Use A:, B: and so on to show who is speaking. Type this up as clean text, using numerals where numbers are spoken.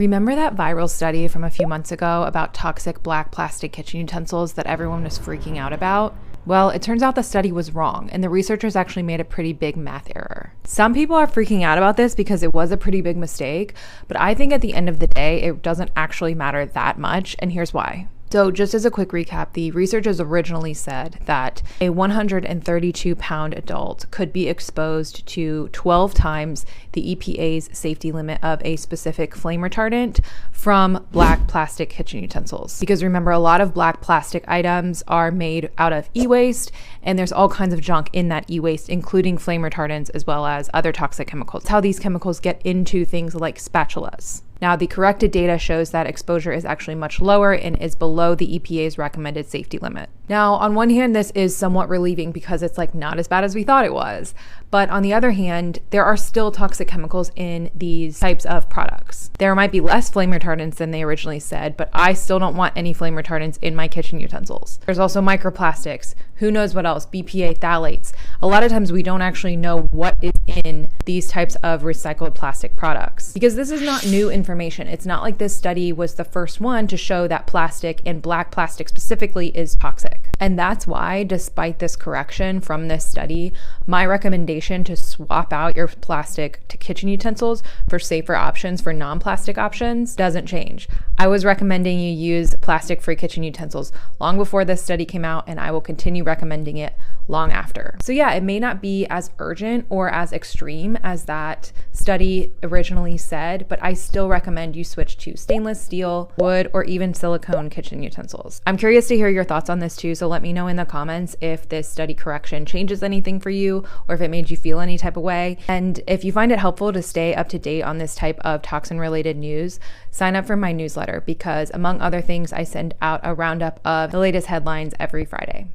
A: Remember that viral study from a few months ago about toxic black plastic kitchen utensils that everyone was freaking out about? Well, it turns out the study was wrong, and the researchers actually made a pretty big math error. Some people are freaking out about this because it was a pretty big mistake, but I think at the end of the day, it doesn't actually matter that much, and here's why. So just as a quick recap, the researchers originally said that a 132-pound adult could be exposed to 12 times the EPA's safety limit of a specific flame retardant from black plastic kitchen utensils. Because remember, a lot of black plastic items are made out of e-waste, and there's all kinds of junk in that e-waste, including flame retardants as well as other toxic chemicals. It's how these chemicals get into things like spatulas. Now, the corrected data shows that exposure is actually much lower and is below the EPA's recommended safety limit. Now, on one hand, this is somewhat relieving because it's not as bad as we thought it was. But on the other hand, there are still toxic chemicals in these types of products. There might be less flame retardants than they originally said, but I still don't want any flame retardants in my kitchen utensils. There's also microplastics, who knows what else, BPA, phthalates. A lot of times we don't actually know what is in these types of recycled plastic products because this is not new information. It's not like this study was the first one to show that plastic, and black plastic specifically, is toxic. And that's why, despite this correction from this study, my recommendation to swap out your plastic to kitchen utensils for safer options, for non-plastic options, doesn't change. I was recommending you use plastic-free kitchen utensils long before this study came out, and I will continue recommending it long after. So yeah, it may not be as urgent or as extreme as that study originally said, but I still recommend you switch to stainless steel, wood, or even silicone kitchen utensils. I'm curious to hear your thoughts on this too, so let me know in the comments if this study correction changes anything for you or if it made you feel any type of way. And if you find it helpful to stay up to date on this type of toxin-related news, sign up for my newsletter because, among other things, I send out a roundup of the latest headlines every Friday.